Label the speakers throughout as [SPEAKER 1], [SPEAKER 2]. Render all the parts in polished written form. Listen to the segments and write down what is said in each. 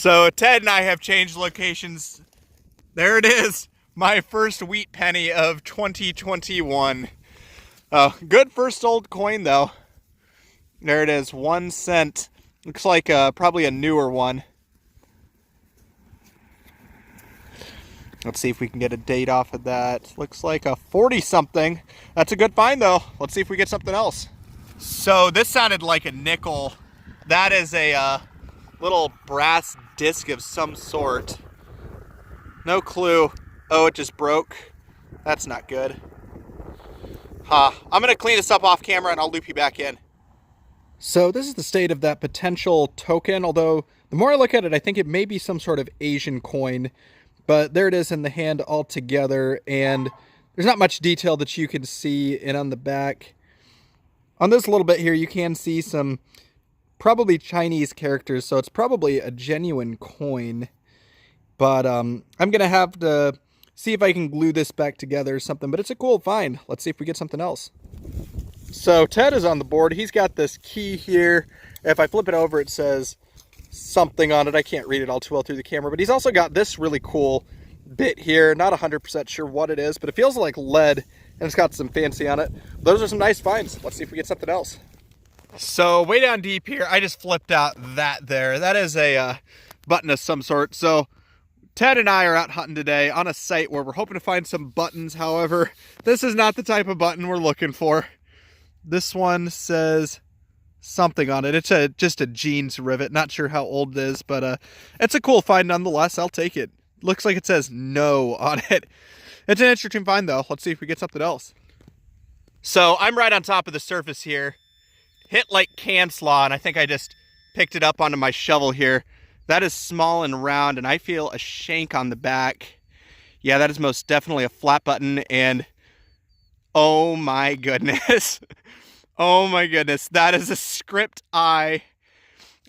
[SPEAKER 1] So Ted and I have changed locations. There it is, my first wheat penny of 2021. Good first old coin though. There it is, 1 cent. Looks like probably a newer one. Let's see if we can get a date off of that. Looks like a 40 something. That's a good find though. Let's see if we get something else. So this sounded like a nickel. That is a little brass disc of some sort. No clue. Oh, it just broke. That's not good. I'm gonna clean this up off camera and I'll loop you back in. So this is the state of that potential token, although the more I look at it, I think it may be some sort of Asian coin. But there it is in the hand all together, and there's not much detail that you can see. And on the back, on this little bit here, you can see some probably Chinese characters, so it's probably a genuine coin. But I'm gonna have to see if I can glue this back together or something, but it's a cool find. Let's see if we get something else. So Ted is on the board. He's got this key here. If I flip it over, it says something on it. I can't read it all too well through the camera, but he's also got this really cool bit here. Not 100% sure what it is, but it feels like lead, and it's got some fancy on it. Those are some nice finds. Let's see if we get something else. So way down deep here, I just flipped out that there. That is a button of some sort. So Ted and I are out hunting today on a site where we're hoping to find some buttons. However, this is not the type of button we're looking for. This one says something on it. It's just a jeans rivet. Not sure how old it is, but it's a cool find nonetheless. I'll take it. Looks like it says no on it. It's an interesting find though. Let's see if we get something else. So I'm right on top of the surface here. Hit like can slaw, and I think I just picked it up onto my shovel here. That is small and round, and I feel a shank on the back. Yeah, that is most definitely a flat button, and oh my goodness. Oh my goodness, that is a script eye.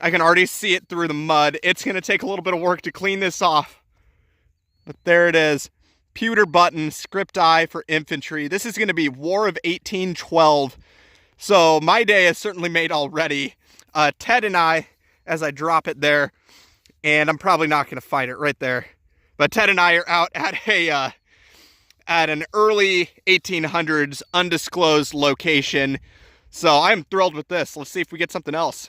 [SPEAKER 1] I can already see it through the mud. It's gonna take a little bit of work to clean this off. But there it is. Pewter button, script eye for infantry. This is gonna be War of 1812. So my day is certainly made already. Ted and I, as I drop it there, and I'm probably not gonna find it right there, but Ted and I are out at an early 1800s undisclosed location. So I'm thrilled with this. Let's see if we get something else.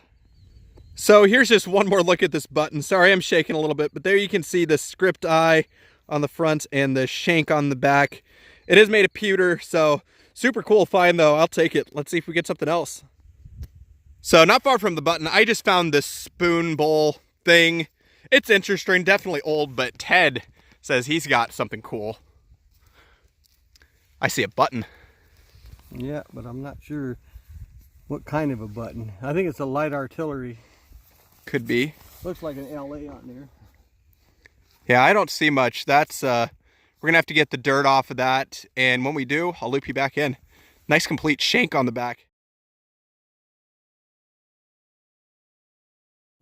[SPEAKER 1] So here's just one more look at this button. Sorry, I'm shaking a little bit, but there you can see the script eye on the front and the shank on the back. It is made of pewter, so super cool find though. I'll take it. Let's see if we get something else. So not far from the button, I just found this spoon bowl thing. It's interesting, definitely old, but Ted says he's got something cool. I see a button.
[SPEAKER 2] Yeah, but I'm not sure what kind of a button. I think it's a light artillery.
[SPEAKER 1] Could be.
[SPEAKER 2] Looks like an LA on there.
[SPEAKER 1] Yeah, I don't see much. That's we're gonna have to get the dirt off of that, and when we do, I'll loop you back in. Nice complete shank on the back.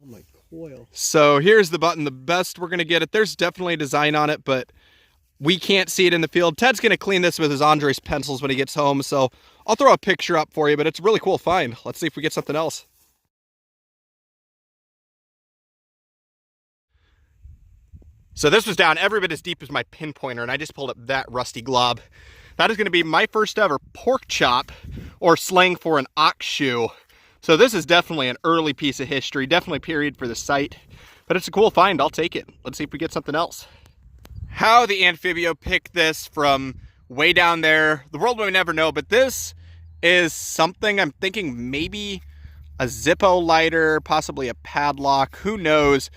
[SPEAKER 2] Oh my coil.
[SPEAKER 1] So here's the button, the best we're gonna get it. There's definitely a design on it, but we can't see it in the field. Ted's gonna clean this with his Andres pencils when he gets home, so I'll throw a picture up for you, but it's a really cool find. Let's see if we get something else. So this was down every bit as deep as my pinpointer, and I just pulled up that rusty glob. That is gonna be my first ever pork chop, or slang for an ox shoe. So this is definitely an early piece of history, definitely period for the site, but it's a cool find. I'll take it. Let's see if we get something else. How the Amphibio picked this from way down there, the world may never know, but this is something I'm thinking maybe a Zippo lighter, possibly a padlock, who knows,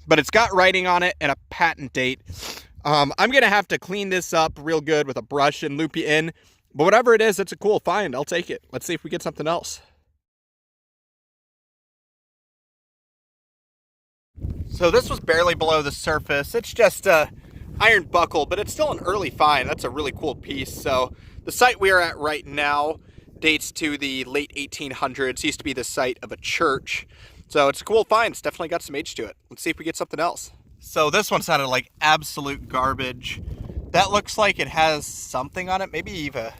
[SPEAKER 1] but it's got writing on it and a patent date. I'm gonna have to clean this up real good with a brush and loop you in, but whatever it is, it's a cool find. I'll take it. Let's see if we get something else. So this was barely below the surface. It's just a iron buckle, but it's still an early find. That's a really cool piece. So the site we are at right now dates to the late 1800s. Used to be the site of a church. So it's a cool find. It's definitely got some age to it. Let's see if we get something else. So this one sounded like absolute garbage. That looks like it has something on it. Maybe even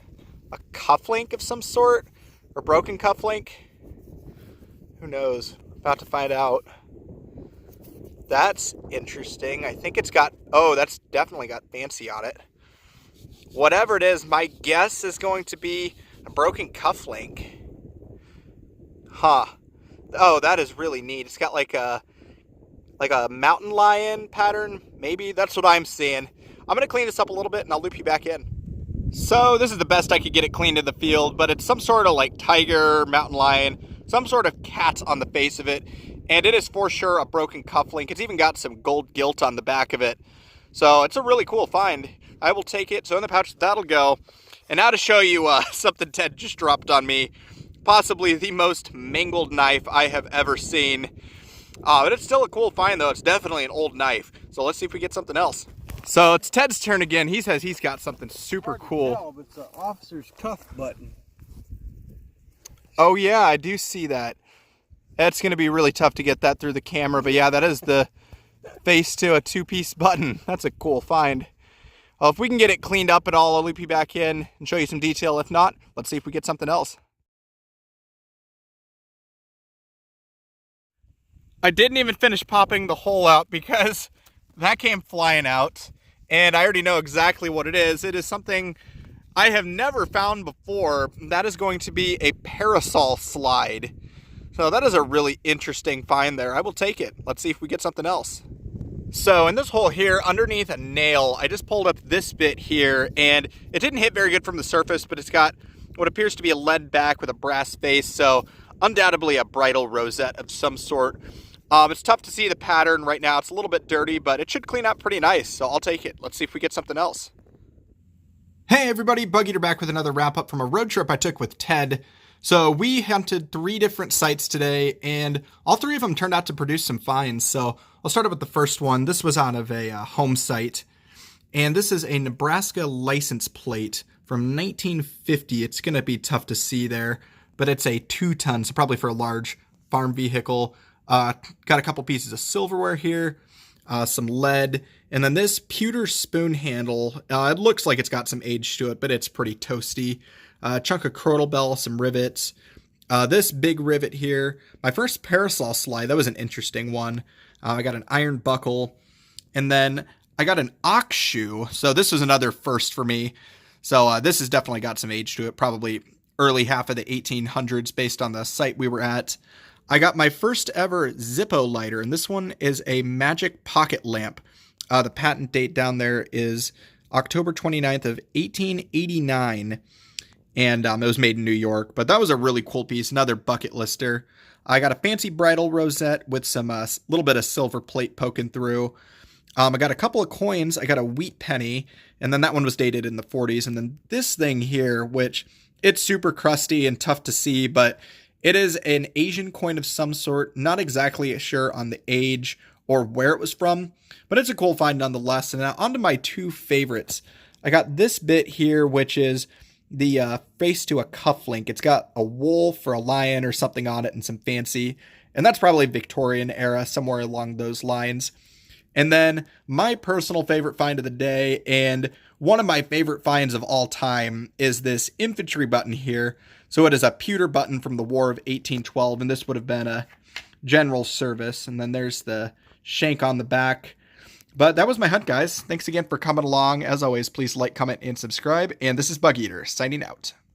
[SPEAKER 1] a cufflink of some sort, or broken cufflink. Who knows? About to find out. That's interesting. I think it's got, oh, that's definitely got fancy on it. Whatever it is, my guess is going to be a broken cufflink. Huh. Oh, that is really neat. It's got like a mountain lion pattern, maybe. That's what I'm seeing. I'm going to clean this up a little bit and I'll loop you back in. So this is the best I could get it cleaned in the field, but it's some sort of like tiger, mountain lion, some sort of cat on the face of it. And it is for sure a broken cufflink. It's even got some gold gilt on the back of it. So it's a really cool find. I will take it. So in the pouch, that'll go. And now to show you something Ted just dropped on me. Possibly the most mangled knife I have ever seen. But it's still a cool find though. It's definitely an old knife. So let's see if we get something else. So it's Ted's turn again. He says he's got something super cool.
[SPEAKER 2] Tell, but it's an officer's cuff button.
[SPEAKER 1] Oh yeah, I do see that. It's going to be really tough to get that through the camera, but yeah, that is the face to a two-piece button. That's a cool find. Well, if we can get it cleaned up at all, I'll loop you back in and show you some detail. If not, let's see if we get something else. I didn't even finish popping the hole out because that came flying out, and I already know exactly what it is. It is something I have never found before. That is going to be a parasol slide. So that is a really interesting find there. I will take it. Let's see if we get something else. So in this hole here, underneath a nail, I just pulled up this bit here, and it didn't hit very good from the surface, but it's got what appears to be a lead back with a brass face, so undoubtedly a bridle rosette of some sort. It's tough to see the pattern right now. It's a little bit dirty, but it should clean up pretty nice, so I'll take it. Let's see if we get something else. Hey everybody, Bug Eater back with another wrap up from a road trip I took with Ted. So we hunted 3 different sites today, and all 3 of them turned out to produce some finds. So I'll start with the first one. This was out of a home site, and this is a Nebraska license plate from 1950. It's going to be tough to see there, but it's a 2-ton, so probably for a large farm vehicle. Got a couple pieces of silverware here, some lead, and then this pewter spoon handle. It looks like it's got some age to it, but it's pretty toasty. A chunk of crotal bell, some rivets. This big rivet here, my first parasol slide, that was an interesting one. I got an iron buckle, and then I got an ox shoe. So this was another first for me. So this has definitely got some age to it, probably early half of the 1800s based on the site we were at. I got my first ever Zippo lighter, and this one is a magic pocket lamp. The patent date down there is October 29th of 1889. And it was made in New York, but that was a really cool piece, another bucket lister. I got a fancy bridle rosette with some little bit of silver plate poking through. I got a couple of coins. I got a wheat penny, and then that one was dated in the 40s. And then this thing here, which it's super crusty and tough to see, but it is an Asian coin of some sort. Not exactly sure on the age or where it was from, but it's a cool find nonetheless. And now onto my 2 favorites. I got this bit here, which is the face to a cufflink. It's got a wolf or a lion or something on it and some fancy, and that's probably Victorian era, somewhere along those lines. And then my personal favorite find of the day, and one of my favorite finds of all time, is this infantry button here. So it is a pewter button from the War of 1812, and this would have been a general service. And then there's the shank on the back. But that was my hunt, guys. Thanks again for coming along. As always, please like, comment, and subscribe. And this is Bug Eater, signing out.